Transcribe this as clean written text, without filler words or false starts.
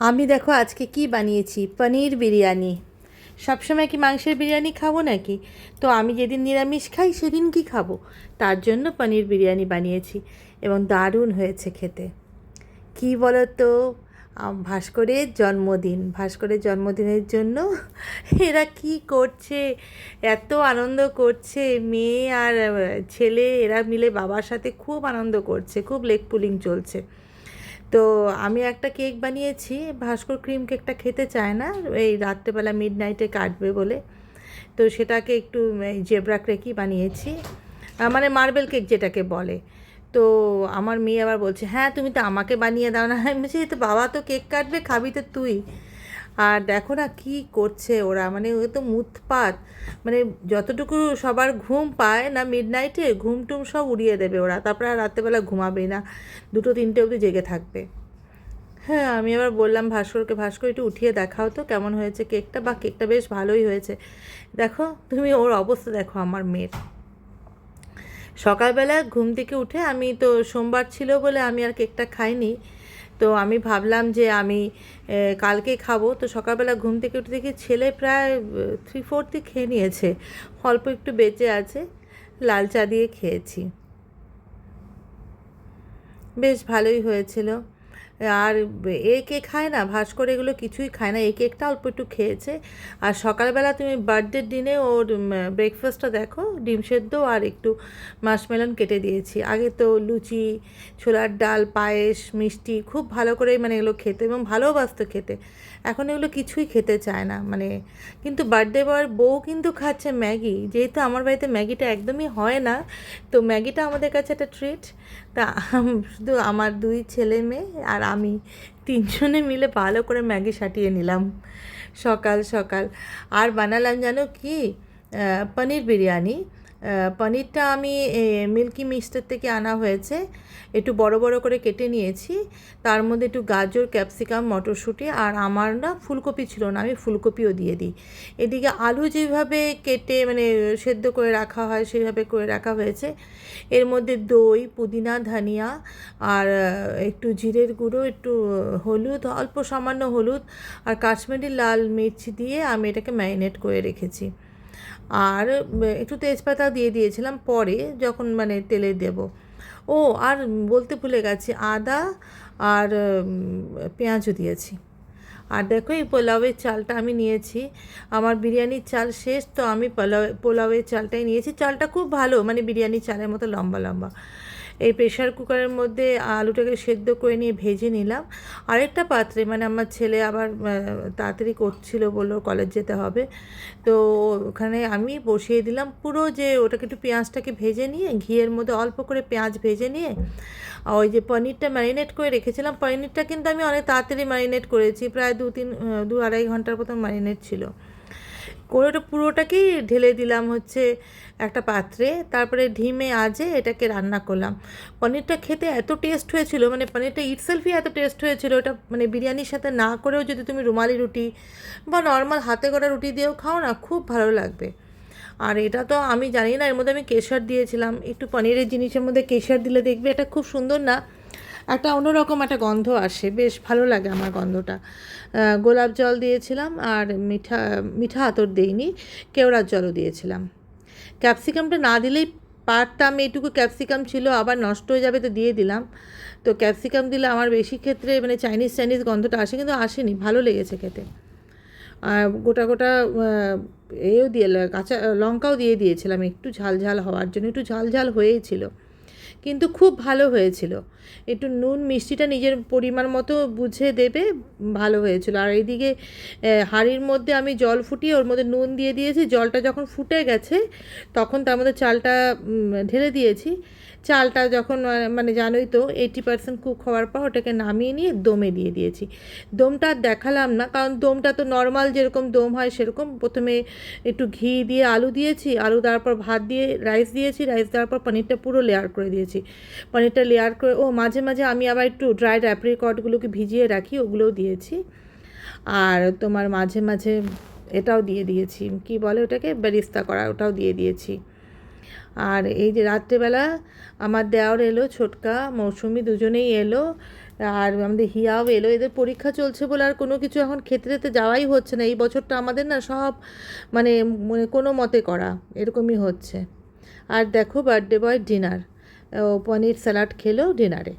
আমি দেখো আজকে কি বানিয়েছি, পনির বিরিয়ানি। সবসময় কি মাংসের বিরিয়ানি খাবো নাকি? তো আমি যেদিন নিরামিষ খাই সেদিন কি খাবো, তার জন্য পনির বিরিয়ানি বানিয়েছি এবং দারুণ হয়েছে খেতে। কি বলো তো, ভাস্করের জন্মদিনের জন্য এরা কি করছে, এত আনন্দ করছে। মেয়ে আর ছেলে এরা মিলে বাবার সাথে খুব আনন্দ করছে, খুব লেগ পুলিং চলছে। তো আমি একটা কেক বানিয়েছি, ভাস্কর ক্রিম কেকটা খেতে চায় না, এই রাত্রেবেলা মিড নাইটে কাটবে বলে। তো সেটাকে একটু জেব্রা কেকই বানিয়েছি, মানে মার্বেল কেক যেটাকে বলে। তো আমার মেয়ে আবার বলছে, হ্যাঁ তুমি তো আমাকে বানিয়ে দাও না। আমি বলছি, তো বাবা তো কেক কাটবে, খাবি তো তুই। আর দেখো না কি করছে ওরা, মানে ও তো মুতপাত, মানে যতটুকু সবার ঘুম পায় না মিড নাইটে, ঘুম টুম সব উড়িয়ে দেবে ওরা, তারপরে আর রাত্রেবেলা ঘুমাবেই না, 2-3টে অবধি জেগে থাকবে। হ্যাঁ, আমি আবার বললাম ভাস্করকে, ভাস্কর একটু উঠিয়ে দেখাও তো কেমন হয়েছে কেকটা, বা কেকটা বেশ ভালোই হয়েছে। দেখো তুমি ওর অবস্থা দেখো আমার মেয়ের। সকালবেলা ঘুম থেকে উঠে, আমি তো সোমবার ছিল বলে আমি আর কেকটা খাইনি, তো আমি ভাবলাম যে আমি কালকে খাবো। তো সকালবেলা ঘুম থেকে উঠে দেখি ছেলে প্রায় 3/4 খেয়ে নিয়েছে, অল্প একটু বেঁচে আছে, লাল চা দিয়ে খেয়েছি। বেশ ভালোই হয়েছিল। আর এ কে খায় না, ভাস্কর এগুলো কিছুই খায় না, এই কেকটা অল্প একটু খেয়েছে। আর সকালবেলা তুমি বার্থডের দিনে ওর ব্রেকফাস্টটা দেখো, ডিম সেদ্ধ আর একটু মাশমেলন কেটে দিয়েছি। আগে তো লুচি, ছোলার ডাল, পায়েস, মিষ্টি খুব ভালো করে মানে এগুলো খেতে এবং ভালোবাসতো খেতে। এখন এগুলো কিছুই খেতে চায় না মানে। কিন্তু বার্থডে বয়ের বউ কিন্তু খাচ্ছে ম্যাগি, যেহেতু আমার বাড়িতে ম্যাগিটা একদমই হয় না, তো ম্যাগিটা আমাদের কাছে একটা ট্রিট। তা শুধু আমার 2 ছেলে মেয়ে আর আমি 3জনে মিলে ভালো করে ম্যাগি সাটিয়ে নিলাম সকাল সকাল। আর বানালাম জানো কি, পনির বিরিয়ানি। পনিরটা আমি মিল্কি মিস্টের থেকে আনা হয়েছে, একটু বড় বড় করে কেটে নিয়েছি। তার মধ্যে একটু গাজর, ক্যাপসিকাম, মটরশুঁটি, আর আমার না ফুলকপি ছিল না, আমি ফুলকপিও দিয়ে দিই। এদিকে আলু যেভাবে কেটে মানে সেদ্ধ করে রাখা হয় সেভাবে করে রাখা হয়েছে। এর মধ্যে দই, পুদিনা, ধনিয়া, আর একটু জিরের গুঁড়ো, একটু হলুদ, অল্প সামান্য হলুদ, আর কাশ্মীরি লাল মির্চ দিয়ে আমি এটাকে ম্যারিনেট করে রেখেছি। আর একটু তেজপাতা দিয়ে দিয়েছিলাম পরে যখন মানে তেলে দেব। ও আর বলতে ভুলে গেছি, আদা আর পেঁয়াজও দিয়েছি। আর দেখো এই পোলাওয়ের চালটা আমি নিয়েছি, আমার বিরিয়ানির চাল শেষ, তো আমি পোলাওয়ের চালটাই নিয়েছি। চালটা খুব ভালো, মানে বিরিয়ানির চালের মতো লম্বা লম্বা। এই প্রেশার কুকারের মধ্যে আলুটাকে সেদ্ধ করে নিয়ে ভেজে নিলাম। আরেকটা পাত্রে, মানে আমার ছেলে আবার তাড়াতাড়ি করছিল, বললো কলেজ যেতে হবে, তো ওখানে আমি বসিয়ে দিলাম পুরো, যে ওটাকে একটু পেঁয়াজটাকে ভেজে নিয়ে, ঘিয়ের মধ্যে অল্প করে পেঁয়াজ ভেজে নিয়ে, ওই যে পনিরটা ম্যারিনেট করে রেখেছিলাম, পনিরটা কিন্তু আমি অনেক তাড়াতাড়ি ম্যারিনেট করেছি, প্রায় 2-2.5 ঘন্টার মতো ম্যারিনেট ছিল। করে ওটা পুরোটাকেই ঢেলে দিলাম হচ্ছে একটা পাত্রে, তারপরে ধিমে আঁচে এটাকে রান্না করলাম। পনিরটা খেতে এত টেস্ট হয়েছিল, মানে পনিরটা ইটসেলফই এত টেস্ট হয়েছিল, ওটা মানে বিরিয়ানির সাথে না করেও যদি তুমি রুমালি রুটি বা নর্মাল হাতে করা রুটি দিয়েও খাও না, খুব ভালো লাগবে। আর এটা তো আমি জানি না, এর মধ্যে আমি কেশর দিয়েছিলাম, একটু পনিরের জিনিসের মধ্যে কেশর দিলে দেখবে এটা খুব সুন্দর না, একটা অন্যরকম একটা গন্ধ আসে, বেশ ভালো লাগে আমার গন্ধটা। গোলাপ জল দিয়েছিলাম, আর মিঠা মিঠা আতর দিইনি, কেওড়ার জলও দিয়েছিলাম। ক্যাপসিকামটা না দিলেই পারতাম, এইটুকু ক্যাপসিকাম ছিল, আবার নষ্ট হয়ে যাবে তো দিয়ে দিলাম। তো ক্যাপসিকাম দিলে আমার বেশি ক্ষেত্রে মানে চাইনিজ চাইনিজ গন্ধটা আসে, কিন্তু আসেনি, ভালো লেগেছে খেতে। আর গোটা গোটা এও দিয়ে কাঁচা লঙ্কাও দিয়ে দিয়েছিলাম একটু ঝাল ঝাল হওয়ার জন্য, একটু ঝাল ঝাল হয়েছিল, কিন্তু খুব ভালো হয়েছিল। একটু নুন মিষ্টিটা নিজের পরিমাণ মতো বুঝে দেবে, ভালো হয়েছিল। আর এইদিকে হাঁড়ির মধ্যে আমি জল ফুটিয়ে ওর মধ্যে নুন দিয়ে দিয়েছি, জলটা যখন ফুটে গেছে তখন তার মধ্যে চালটা ঢেলে দিয়েছি। চালটা যখন মানে জানোই তো 80% কুক হওয়ার পর ওটাকে নামিয়ে নিয়ে দমে দিয়ে দিয়েছি। দমটা আর দেখালাম না, কারণ দমটা তো নর্মাল যেরকম দম হয় সেরকম, প্রথমে একটু ঘি দিয়ে আলু দিয়েছি, আলু দেওয়ার পর ভাত দিয়ে রাইস দিয়েছি, রাইস দেওয়ার পর পনিরটা পুরো লেয়ার করে দিয়েছি। পনিরটা লেয়ার করে মাঝে মাঝে আমি আবার একটু ড্রাইড অ্যাপ্রিকটগুলোকে ভিজিয়ে রাখি, ওগুলোও দিয়েছি। আর তোমার মাঝে মাঝে এটাও দিয়ে দিয়েছি, কি বলে ওটাকে, বেরিস্তা করা, ওটাও দিয়ে দিয়েছি। আর এই যে রাত্রেবেলা আমার দেওর এলো, ছোটকা মৌসুমি, দুজনেই এলো। আর আমাদের হিয়াও এলো, এদের পরীক্ষা চলছে বলে আর কোনো কিছু এখন খেতে টেতে যাওয়াই হচ্ছে না। এই বছরটা আমাদের না সব মানে মানে কোনো মতে করা এরকমই হচ্ছে। আর দেখো বার্থডে বয় ডিনার, ও পনির স্যালাড খেলো ডিনারে।